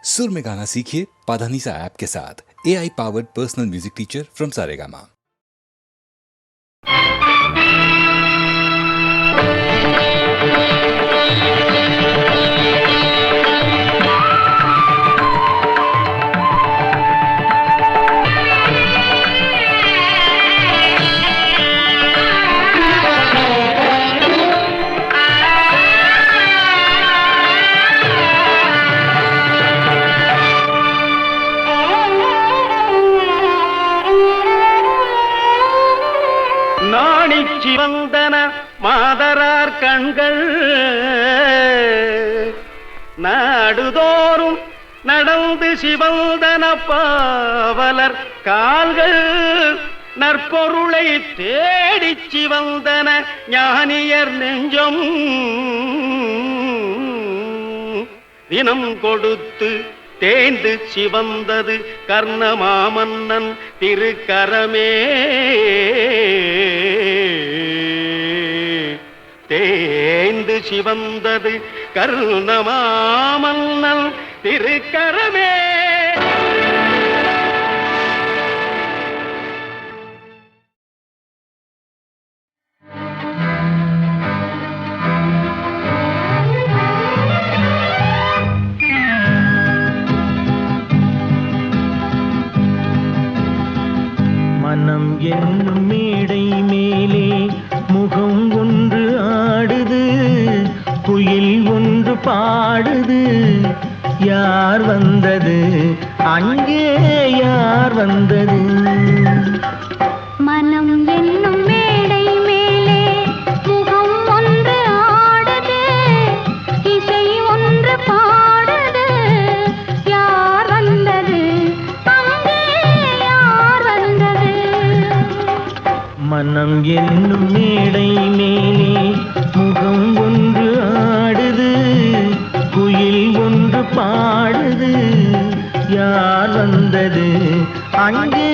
सुर में गाना सीखिए पाधानीसा ऐप के साथ। AI powered personal music teacher from Saregama. சிவந்தன மாதரார் கண்கள் நாடுதோறும் நடந்து சிவந்தன பாவலர் கால்கள் நற்பொருளை தேடி சிவந்தன ஞானியர் நெஞ்சம் தினம் கொடுத்து தேய்ந்து சிவந்தது கர்ணமாமன்னன் திருக்கரமே. தேய்ந்து சிவந்தது கர்ணமாமன்னன் திருக்கரமே. மனம் என்னும் மேடை மேலே முகம் ஒன்று ஆடுது, குயில் ஒன்று பாடுது. யார் வந்தது அங்கே, யார் வந்தது? மனம் என்னும் மேடை மேலே முகம் ஒன்று ஆடுது, இசை ஒன்று பாடுது. யார் வந்தது அங்கே, யார் வந்தது? மனம் என்னும் மேடை மேலே முகம் ஒன்று ஆடுது, குயில் ஒன்று பாடுது. யார் வந்தது அங்கே,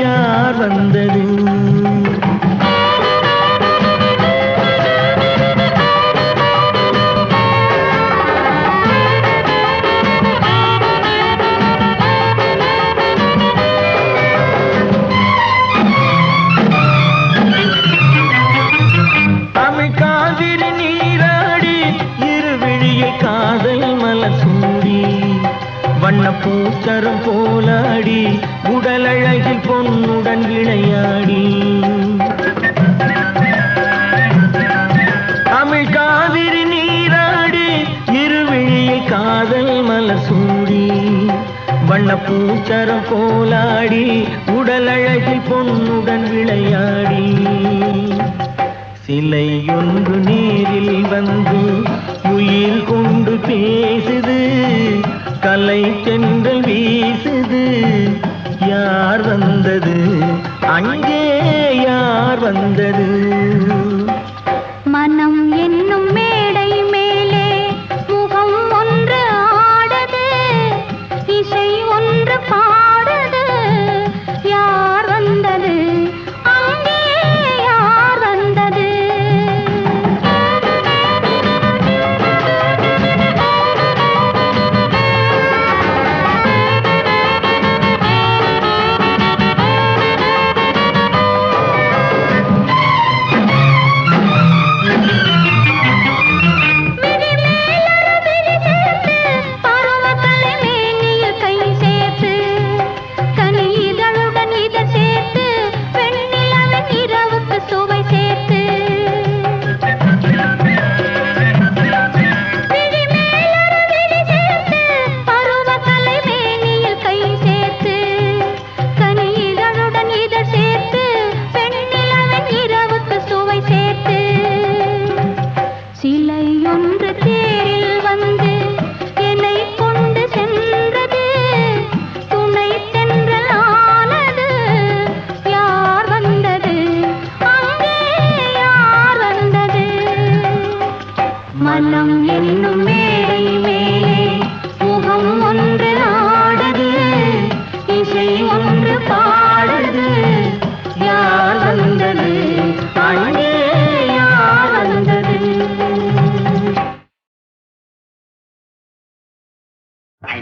யார் வந்தது? பூச்சரம் போலாடி உடலழகில் பொன்னுடன் விளையாடி, தமிழ் காவிரி நீராடி இருவிழியில் காதல் மலர் சூடி. வண்ண பூச்சரம் போலாடி உடலழகில் பொன்னுடன் விளையாடி, சிலை ஒன்று நேரில் வந்து உயிர் கொண்டு பேசுது, கலை தென்றல் வீசுது. யார் வந்தது அங்கே, யார் வந்தது? மனம் என்னும் மேடை மேலே முகம் ஒன்று ஆடுது, இசை ஒன்று பாடுது. யார் வந்தது அங்கே, யார் வந்தது?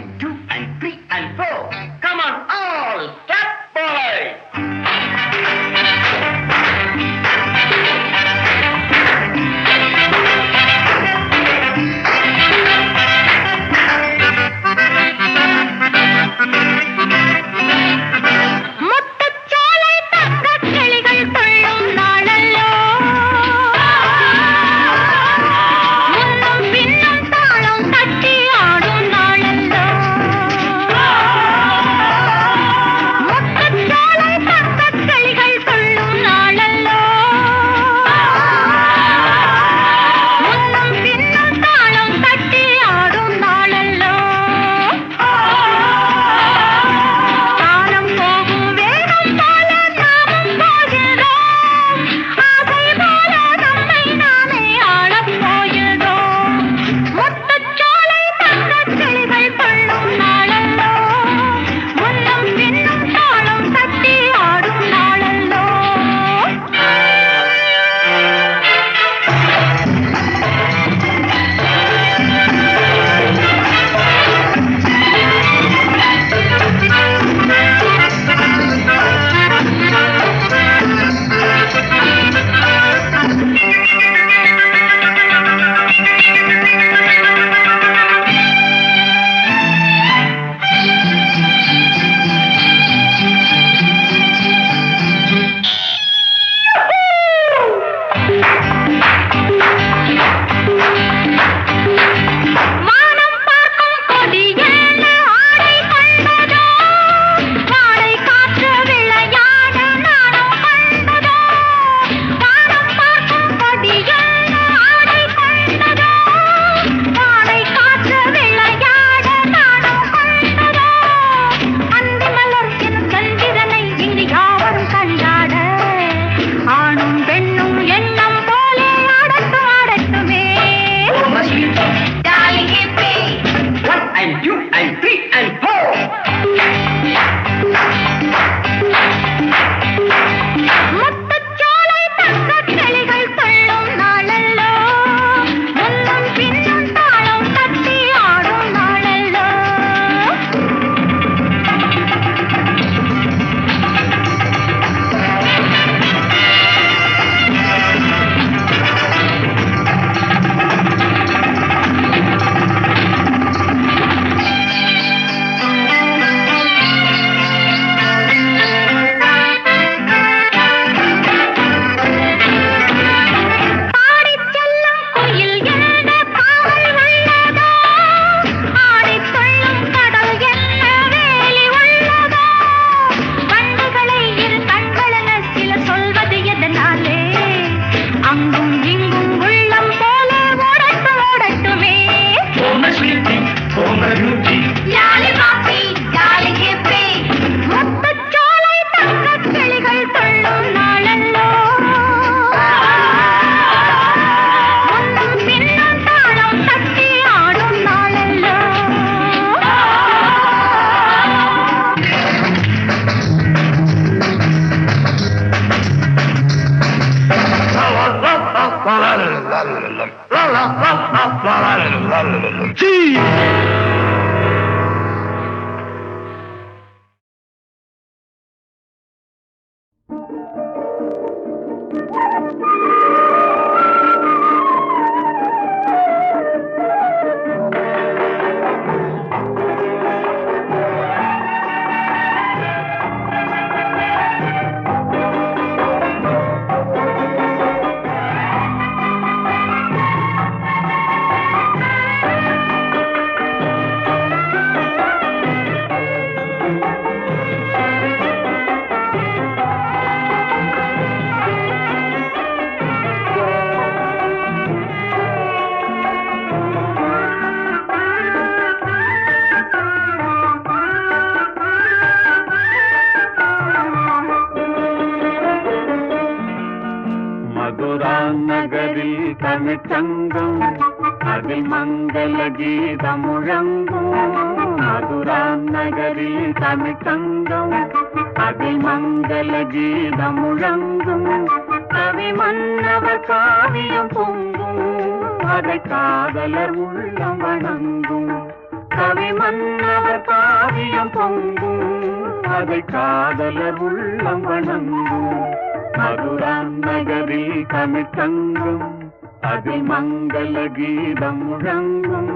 and 2 and 3 and 4. Come on, all, step boy. தமிழ்ச்சங்கம் அதில் மங்கள கீதம் முழங்கும். மதுரா நகரில் தமிழ்ச்சங்கம் அதில் மங்கள கீதம் முழங்கும். கவி மன்னவர் காவியம் பொங்கும், அதை காதலர் உள்ளம் வணங்கும். கவி மன்னவர் காவியம் பொங்கும் அதை காதலர் உள்ளம் வணங்கும் மதுரா நகரில் தமிழ்ச்சங்கம் அதில் மங்கள கீதம் முழங்கும்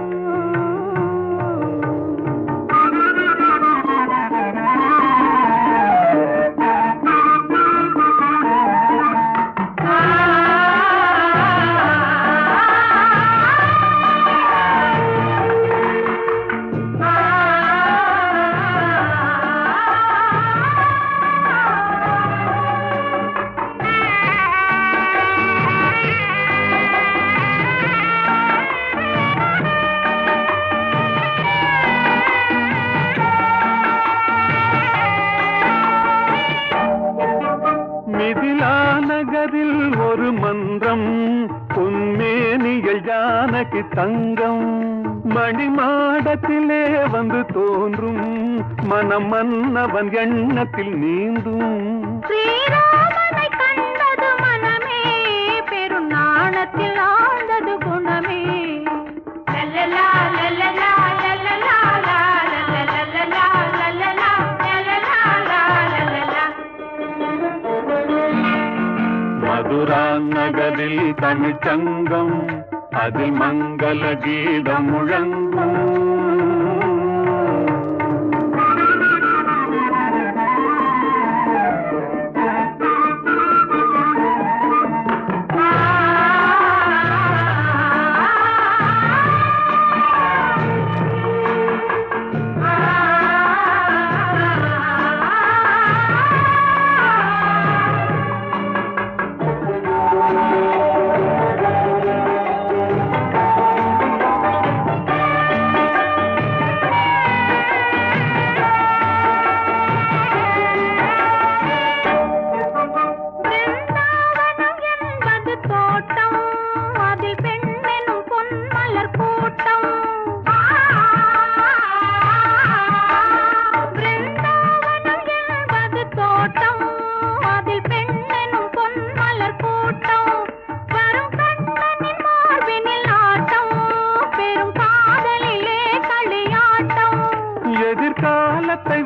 ஒரு மன்றம் பொன்மேனிகள் ஜானகி தங்கம் மணிமாடத்திலே வந்து தோன்றும் மனம் மன்னவன் எண்ணத்தில் நீந்தும் ஸ்ரீராமனை கண்டது மனமே பெருநாணத்தில் ஆழ்ந்தது குணமே லல்லலா லல்லலா லல்லலா லல்லலா லல்லலா லல்லலா மதுரா நகரில் தமிழ்ச்சங்கம் அதில் மங்கள கீதம் முழங்கும்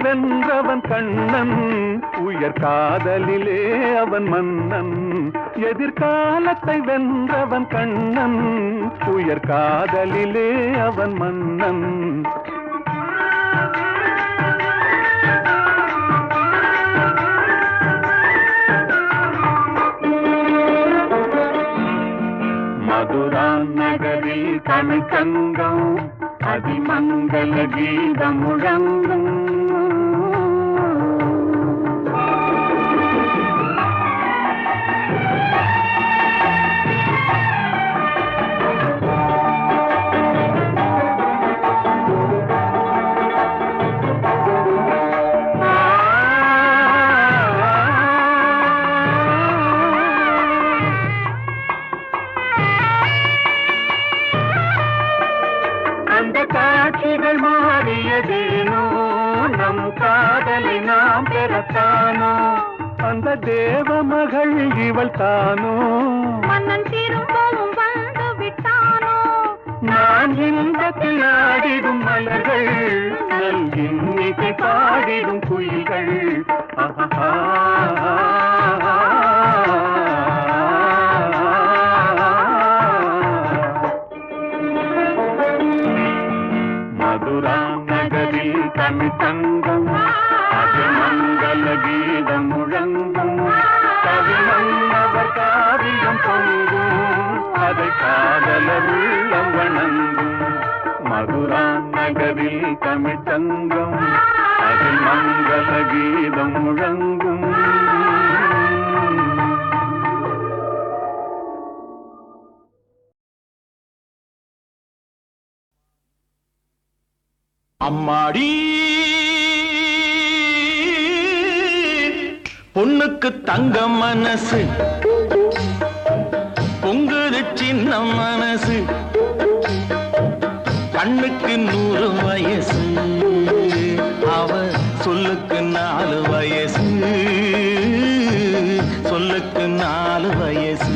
வென்றவன் கண்ணன் உயர் காதலிலே அவன் மன்னன் எதிர்காலத்தை வென்றவன் கண்ணன் உயர் காதலிலே அவன் மன்னன் மதுரா நகரில் தமிழ்ச்சங்கம் அதிமங்கள கீதம் முழங்கும் காட்சிகள் மாறியதேனோ நம் காதலை நாம் பெறத்தானோ அந்த தேவ மகள் இவள் தானோ மன்னன் திரும்பவும் வந்து விட்டானோ நான் இன்பத்தில் ஆடிடும் மலர்கள் நல் இன்னிசை பாடிடும் குயில்கள் மதுரா நகரில் தமிழ்ச்சங்கம் அது மங்கள கீதம் முழங்கும் கவி மன்னவர் காவியம் பொங்கும் அதை காதலர் உள்ளம் வணங்கும் மதுரா நகரில் தமிழ்ச்சங்கம் அதில் மங்கள கீதம் முழங்கும் அம்மாடி பொண்ணுக்கு தங்க மனசு பொங்குது சின்ன மனசு கண்ணுக்கு 100 வயசு அவ சொல்லுக்கு 4 வயசு சொல்லுக்கு 4 வயசு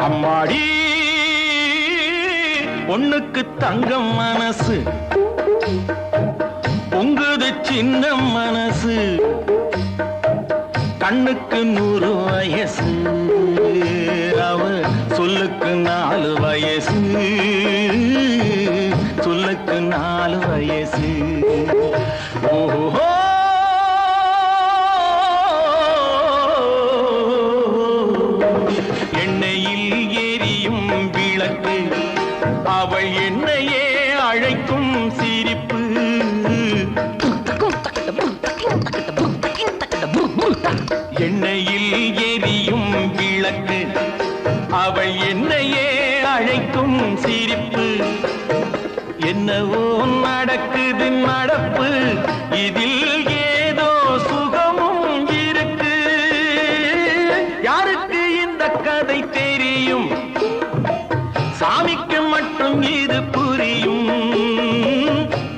அம்மாடி பொண்ணுக்கு தங்கம் மனசு பொங்குது சின்ன மனசு கண்ணுக்கு 100 வயசு அவ சொல்லுக்கு 4 வயசு சொல்லுக்கு 4 வயசு ஓஹோ எண்ணெயில் எரியும் விளக்கு அவள் என்னையே அழைக்கும் சிரிப்பு எண்ணெயில் எரியும் விளக்கு அவள் என்னையே அழைக்கும் சிரிப்பு என்னவோ நடக்குது நடப்பு இதில் ஏதோ சுகமும் இருக்கு யாருக்கு இந்த கதை தெரியும் சாமிக்கு மட்டும் இது புரியும்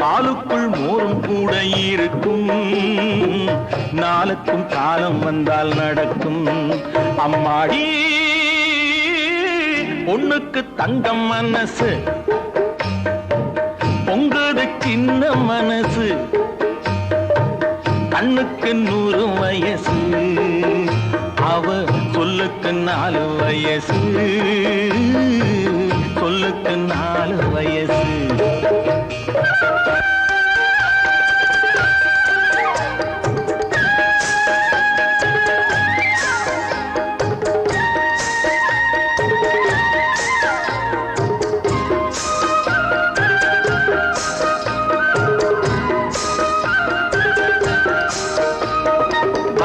பாலுக்குள் மோரும் கூட இருக்கும் நாளுக்கும் காலம் வந்தால் நடக்கும் அம்மாடி பொண்ணுக்கு தங்கம் மனசு பொங்குது சின்ன மனசு கண்ணுக்கு 100 வயசு அவ சொல்லுக்கு 4 வயசு சொல்லுக்கு 4 வயசு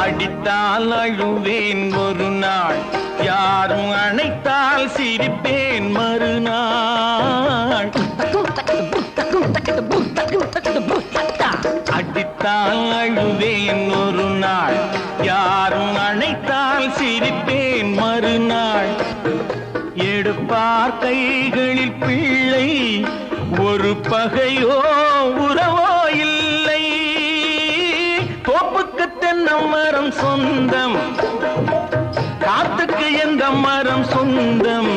அடித்தால் அழுவேன் ஒரு நாள் யாரும் அணைத்தால் சிரிப்பேன் மறுநாள் அடித்தால் அழுவேன் ஒரு நாள் யாரும் அணைத்தால் சிரிப்பேன் மறுநாள் எடுப்பார் கைகளில் பிள்ளை ஒரு பகையோ உறவோ இல்லை தோப்புக்கு தென்னை மரம் சொந்தம் காத்துக்கு எந்த மரம் சொந்தம்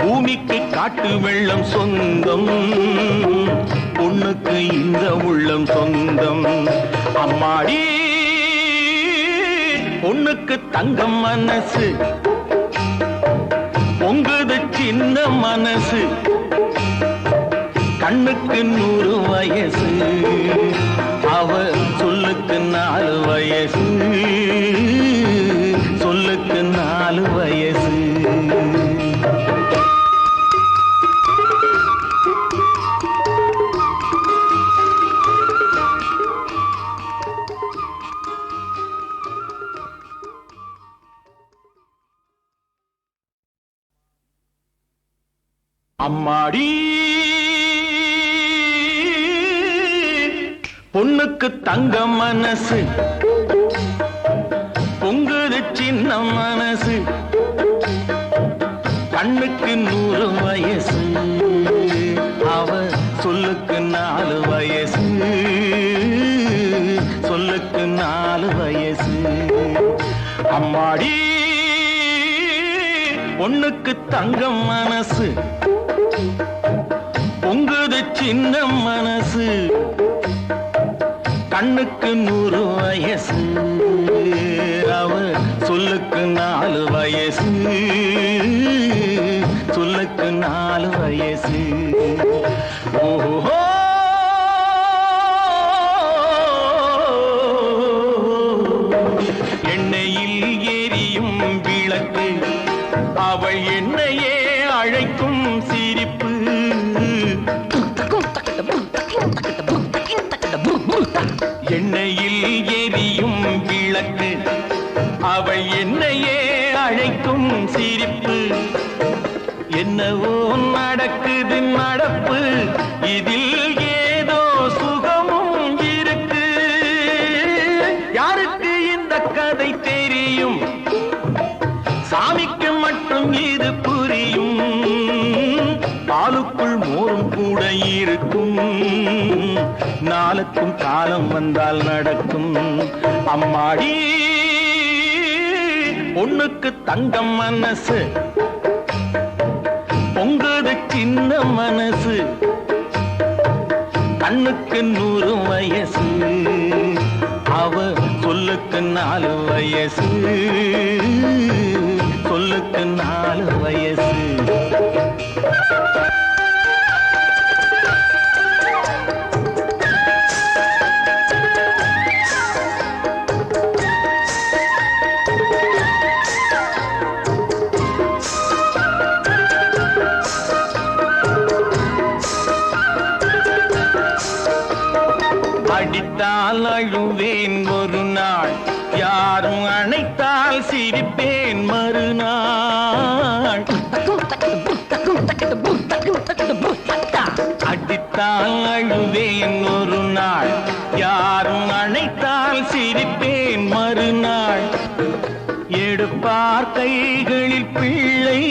பூமிக்கு காட்டு வெள்ளம் சொந்தம் பொண்ணுக்கு இந்த உள்ளம் சொந்தம் அம்மாடி பொண்ணுக்கு தங்கம் மனசு பொங்குது சின்ன மனசு கண்ணுக்கு 100 வயசு அவ சொல்லுக்கு 4 வயசு சொல்லுக்கு 4 வயசு அம்மாடி பொண்ணுக்கு தங்க மனசு பொங்குது சின்ன மனசு கண்ணுக்கு 100 வயசு அவ சொல்லுக்கு 4 வயசு சொல்லுக்கு 4 வயசு அம்மாடி பொண்ணுக்கு தங்கம் மனசு பொங்குது சின்ன மனசு கண்ணுக்கு 100 வயசு அவ சொல்லுக்கு 4 வயசு சொல்லுக்கு 4 வயசு ஓஹோ எண்ணெயில் எரியும் விளக்கு அவள் என்னையே அழைக்கும் சிரிப்பு எண்ணெயில் எரியும் விளக்கு அவள் என்னையே அழைக்கும் சிரிப்பு என்னவோ நடக்குது நடப்பு இதில் ஏதோ சுகமும் இருக்கு யாருக்கு இந்த கதை தெரியும் சாமிக்கு மட்டும் இது புரியும் பாலுக்குள் மோரும் கூட இருக்கும் நாளுக்கும் காலம் வந்தால் நடக்கும் அம்மாடி பொண்ணுக்கு தங்கம் மனசு பொங்குது சின்ன மனசு கண்ணுக்கு 100 வயசு அவ சொல்லுக்கு 4 வயசு சொல்லுக்கு 4 வயசு அடித்தால் அழுவேன் ஒரு நாள் யாரும் அணைத்தால் சிரிப்பேன் மறுநாள் அடித்தால் அழுவேன் ஒரு நாள் யாரும் அணைத்தால் சிரிப்பேன் மறுநாள் எடுப்பார் கைகளில் பிள்ளை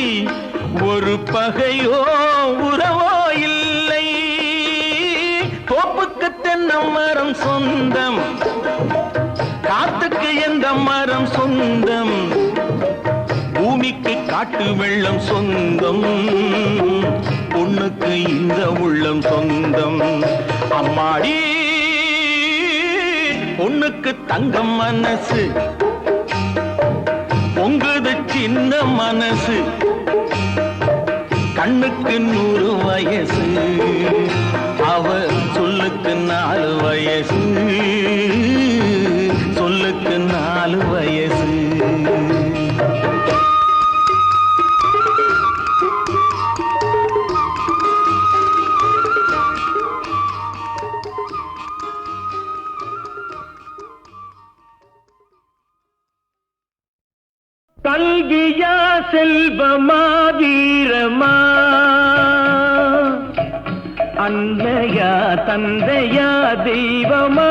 ஒரு பகையோ உறவோ இல்லை தோப்புக்கு தென்னை மரம் சொந்தம் காத்துக்கு எந்த மரம் சொந்தம் பூமிக்கு காட்டு வெள்ளம் சொந்தம் பொண்ணுக்கு இந்த உள்ளம் சொந்தம் அம்மாடி பொண்ணுக்கு தங்கம் மனசு பொங்குது சின்ன மனசு கண்ணுக்கு 100 வயசு அவ சொல்லுக்கு 4 வயசு சொல்லுக்கு 4 வயசு கல்வியா செல்வமா வீரமா அன்னையா தந்தையா தெய்வமா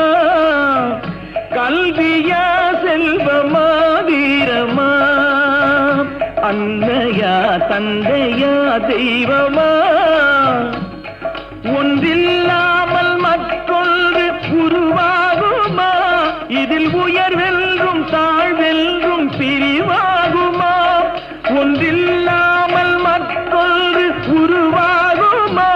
கல்வியா செல்வமா வீரமா அன்னையா தந்தையா தெய்வமா ஒன்றில்லாமல் மற்றொன்று உருவாகுமா இதில் உயர்வென்றும் தாழ்வென்றும் பிரிவாகுமா ஒன்றில்லாமல் மற்றொன்று உருவாகுமா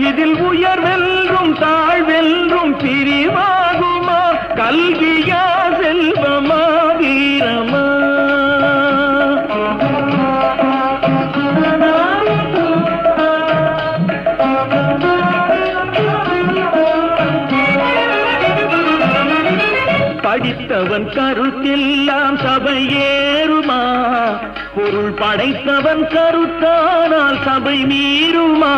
இதில் உயர்வென்றும் தாழ்வென்றும் பிரிவாகுமா கல்வியா செல்வமா வீரமா படித்தவன் கருத்தெல்லாம் சபையேறுமா பொருள் படைத்தவன் கருத்தானால் சபை மீறுமா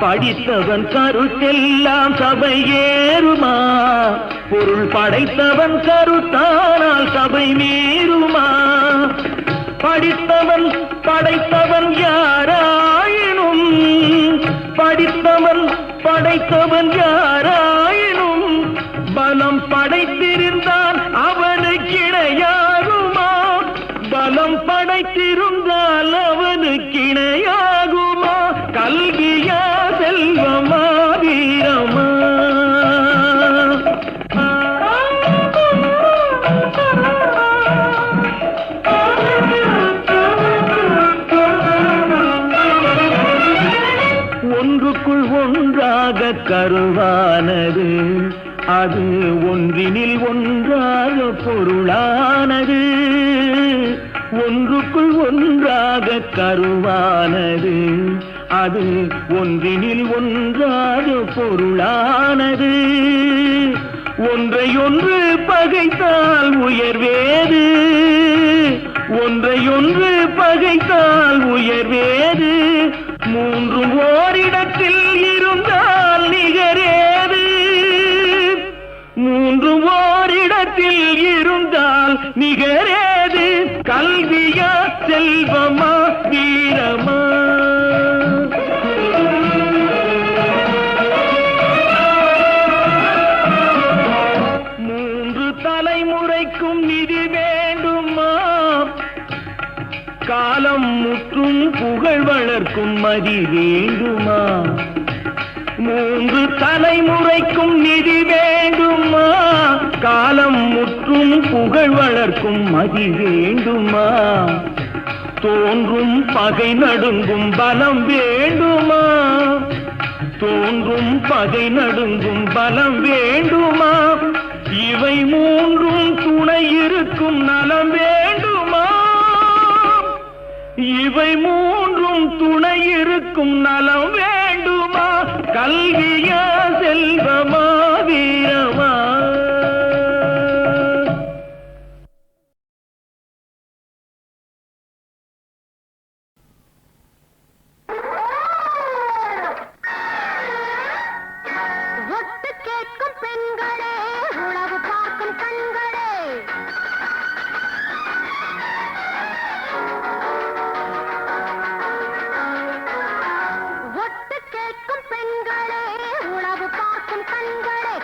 படித்தவன் கருத்தெல்லாம் சபையேறுமா பொருள் படைத்தவன் கருத்தானால் சபை மீறுமா படித்தவன் படைத்தவன் யாராயினும் படித்தவன் படைத்தவன் யாராயினும் பலம் படைத்திருந்தான் அவனுக்கு இணையாகுமா பலம் படைத்திருந்தால் அவனுக்கு இணையாகுமா கல்வியா செல்வமா வீரமா ஒன்றுக்குள் ஒன்றாக கருவானது அது ஒன்றினில் ஒன்றாக பொருளானது ஒன்றுக்குள் ஒன்றாக கருவானது அது ஒன்றினில் ஒன்றாக பொருளானது ஒன்றையொன்று பகைத்தால் உயர்வேது ஒன்றையொன்று பகைத்தால் உயர்வேது மூன்றும் ஓரிடத்தில் இருந்தால் நிகரேது மூன்றும் ஓரிடத்தில் இருந்தால் நிகரேது கல்வியா செல்வமா வீரமா மூன்று தலைமுறைக்கும் நிதி வேண்டுமா காலம் முற்றும் புகழ் வளர்க்கும் மதி வேண்டுமா மூன்று தலைமுறைக்கும் நிதி வேண்டுமா காலம் முற்றும் புகழ் வளர்க்கும் மதி வேண்டுமா தோன்றும் பகை நடுங்கும் பலம் வேண்டுமா? தோன்றும் பகை நடுங்கும் பலம் வேண்டுமா? இவை மூன்றும் துணை இருக்கும் நலம் வேண்டுமா? இவை மூன்றும் துணை இருக்கும் நலம் வேண்டுமா? கல்வியா செல்வமா வீரமா? ஒட்டு கேட்கும் பெண்களே, உளவு பார்க்கும் கண்களே, ஒட்டு கேட்கும் பெண்களே, உளவு பார்க்கும் கண்களே,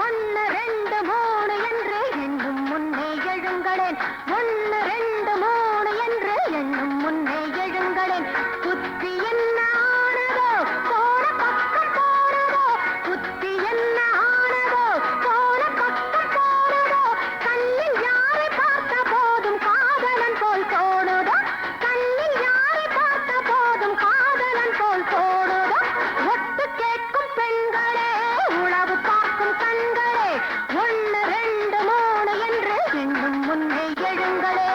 1 2 3 என்று எண்ணும் முன்னே எழுங்களேன். 1 2 3 என்று எண்ணும் முன்னே எழுங்களேன். புத்தி என்ன ஆனதோ, போன பக்கம் போனதோ, புத்தி என்ன ஆனதோ, போன பக்கம் போனதோ, கண்ணில் யாரை பார்த்த போதும் காதலன் போல் தோணுதோ, கண்ணில் யாரை பார்த்த போதும் காதலன் போல் தோணுதோ. ஒட்டு கேட்கும் பெண்களே, உளவு பார்க்கும் கண்களே, 1 2 3 என்று எண்ணும் முன்னே எழுங்களே.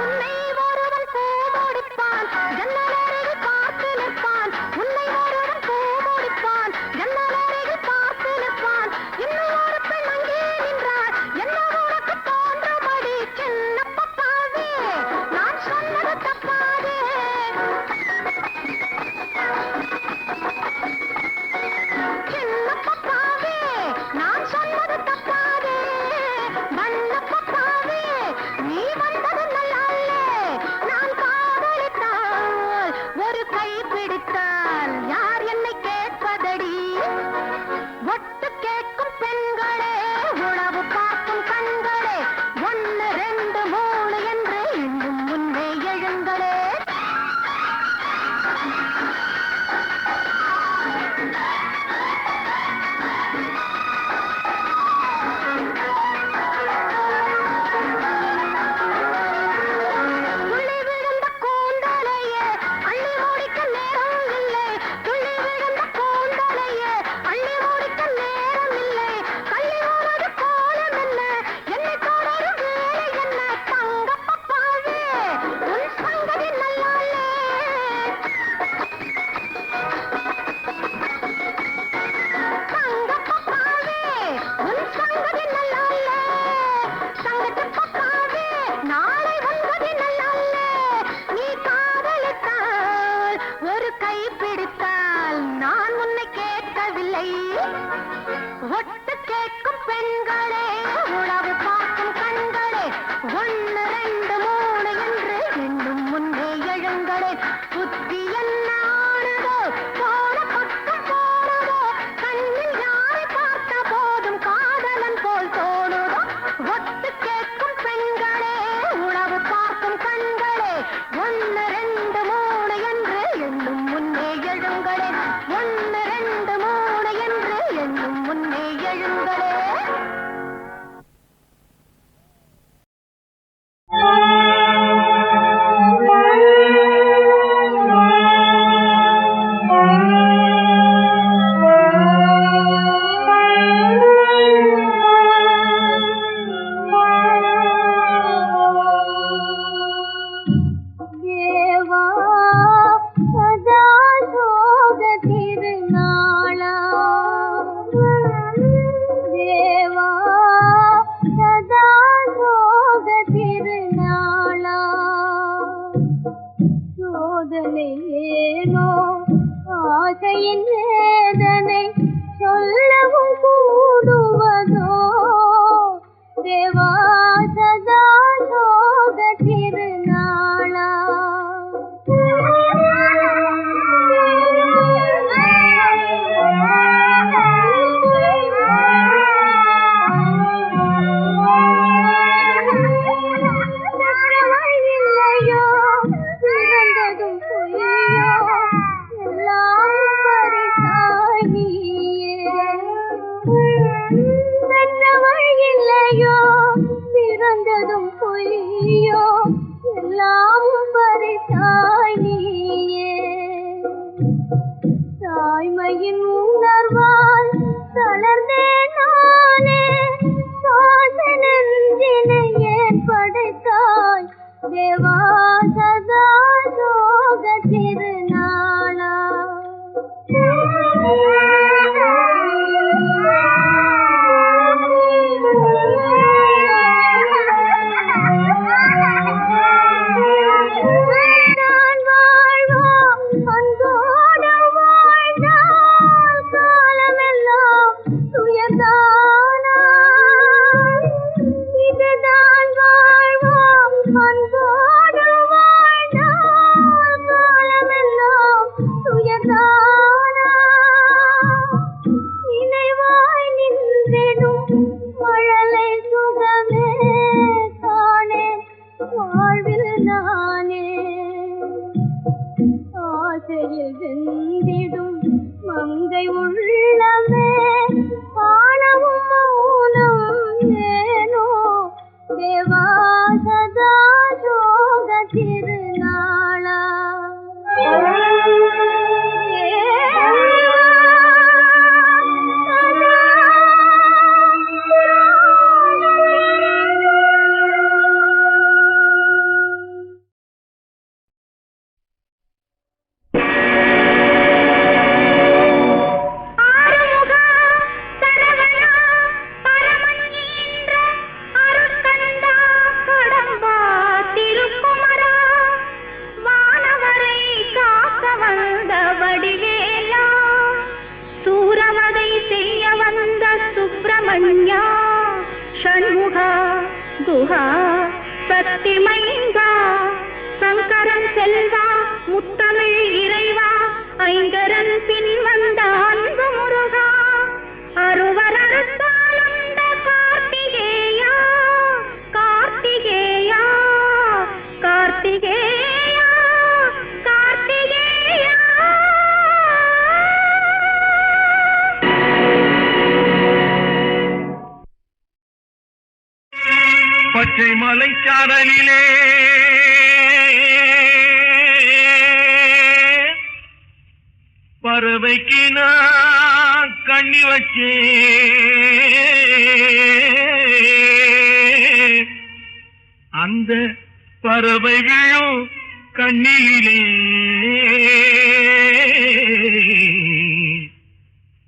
உன்னை ஒருவன் பூமொடிப்பான், ஜன்னலருகில் பார்த்து நிற்பான். உன்னை ஒருவன் பூமொடிப்பான், ஜன்னலருகில் பார்த்து நிற்பான். இன்னும் ஒரு பெண் அங்கே நின்றாள், என்ன உனக்கு தோன்றும்படி. சின்ன பப்பாவே, நான் சொன்னது தப்பாதே. சின்ன பப்பாவே, நான் சொன்னது தப்பாதே. வண்ண பப்பாவே, நீ வந்தது நல்லாலே. நான் காதலித்தால், ஒரு கை பிடித்தால் யார் என்னை கேட்பதடி? ஒட்டு கேட்கும் பெண்களே, உளவு பார்க்கும் கண்களே, 1 2 3 என்று இன்னும் முன்னே எழுங்களே. துள்ளி விழுந்த கூந்தலையே, அள்ளி முடிக்க நேரம் இல்லை. துள்ளி விழுந்த கூந்தலையே, அள்ளி முடிக்க நேரம் இல்லை. கள்ளி உனது கோலம் என்ன, என்னை தொடரும் வேலை என்ன? தங்க பப்பாவே, உன் சங்கதி நல்லாலே. தங்க பப்பாவே, உன் சங்கதி நல்லாலே. தங்கத்து பப்பாவே, நாளை வந்தது நல்லாலே. நீ காதலித்தால், ஒரு கை பிடித்தால் நான் உன்னை கேட்கவில்லை. ஒட்டு கேட்கும் பெண்களே, உளவு பார்க்கும் கண்களே, 1 2 3 என்று எண்ணும் முன்னே எழுங்களே. புத்தி என்ன ஆனதோ, போன பக்கம் போனதோ, கண்ணில் யாரை பார்த்த போதும் காதலன் போல் தோணுதோ. ஒட்டு கேட்கும் பெண்களே, உளவு பார்க்கும் கண்களே, 1 2 3 என்று எண்ணும் முன்னே எழுங்களே. 1 2 3 என்று எண்ணும் முன்னே எழுங்களே. தேவா சதா சோக திருநாளா, தேவா சதா சோக திருநாளா. சோதனை ஏனோ, ஆசையின் வேதனை சொல்லவும் கூடுவதோ. தேவா சதா சோக திருநாளா. பெற்றவள் இல்லையோ பிறந்ததும் பொய்யோ எல்லாம் பறித்தாய் நீயே தாய்மையின் உணர்வால் தளர்ந்தேன் நானே சுவாச நெஞ்சினை ஏன் படைத்தாய் தேவா சதா சோக திருநாளா வெந்திடும் மங்கை உள்ளமே காணவும் மௌனம் ஏனோ தேவா சதா சோக திருநாளா சக்திமைந்தா சங்கரன் செல்வா முத்தமிழ் இறைவா ஐங்கரன் பின் வந்த அன்பு முருகா அருவர் அறுத்தாளந்த கார்த்திகேயா கார்த்திகேயா கார்த்திகேயா கார்த்திகேயா பச்சை மலை சாரலிலே பறவைக்கு நான் கண்ணி வச்சே அந்த பறவை விழும் கண்ணிலே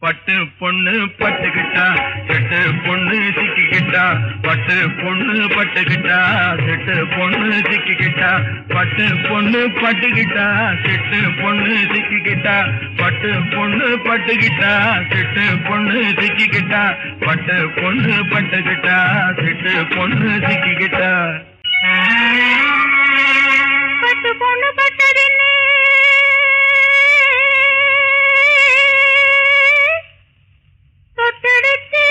பட்டு பொண்ணு பட்டுக்கிட்டா செட்டு பொண்ணு சிக்கிக்கிட்டா பட்டு பொண்ணு பட்டுக்கிட்டா செட்டு பொண்ணு சிக்கிக்கிட்டா பட்டு பொண்ணு பட்டுக்கிட்டா செட்டு பொண்ணு சிக்கிக்கிட்டா பட்டு பொண்ணு பட்டுக்கிட்டா செட்டு பொண்ணு சிக்கிக்கிட்டா பட்டு பொண்ணு பட்டுக்கிட்டா செட்டு பொண்ணு சிக்கிக்கிட்டா பட்டு பொண்ணு பட்டதில்லை தொட்டெடுத்து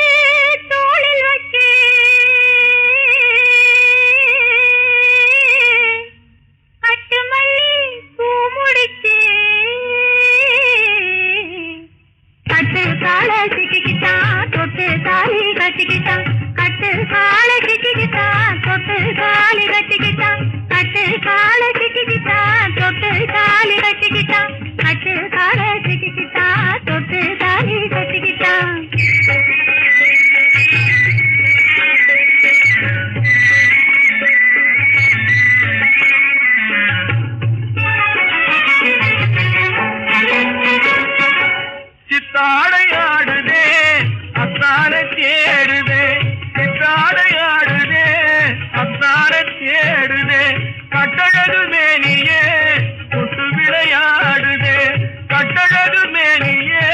தோளில் வச்சு கட்டு மல்லி பூ முடிச்சு கட்டு கால சிக்கிக்கிட்டா தொட்டு தாலி கட்டிக்கிட்டா கட்டு கால சிக்கிக்கிட்டா தொட்டு தாலி கட்டிக்கிட்டா கட்டு கால சிக்கிக்கிட்டா தொட்டு தாலி கட்டிக்கிட்டா கட்டு கால சிக்கிக்கிட்டா தொட்டு தாலி கட்டிக்கிட்டா சித்தாடையாடுதே அத்தார தேடுதே சித்தாடையாடுதே அத்தார தேடுதே கட்டழகு மேனியே தொட்டு விளையாடுதே கட்டழகு மேனியே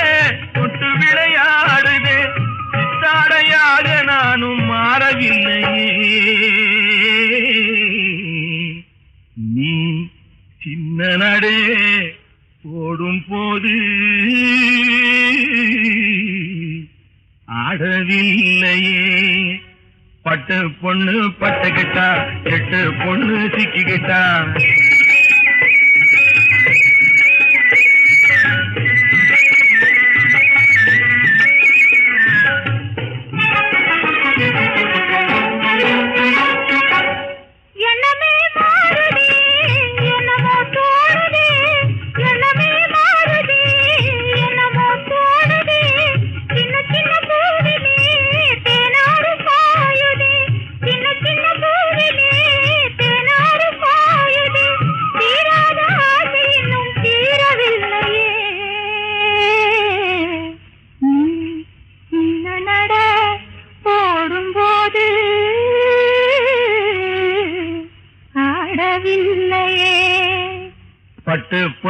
தொட்டு விளையாடுதே சித்தாடையாக நானும் மாறவில்லையே நீ சின்ன நடே ஓடும் போது ஆடவில்லையே பட்டு பொண்ணு பட்டுக்கிட்டா எட்டு பொண்ணு சிக்கிக்கிட்டா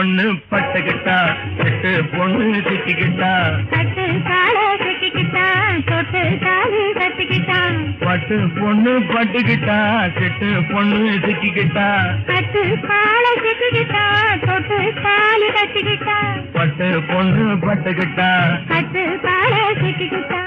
பொண்ணு பட்டுக்கிட்டா எட்டு பொண்ணு சிக்கிக்கிட்டா கட்டு கால கட்டிக்கிட்டா தொட்டு காலு கட்டிக்கிட்டா பட்டு பொண்ணு பட்டுக்கிட்டா செட்டு பொண்ணு சிக்கிக்கிட்டா கட்டு கால கட்டிக்கிட்டா தொட்டு காலு கட்டிக்கிட்டா பட்டு பொண்ணு பட்டுக்கிட்டா கட்டு கால கட்டிக்கிட்டா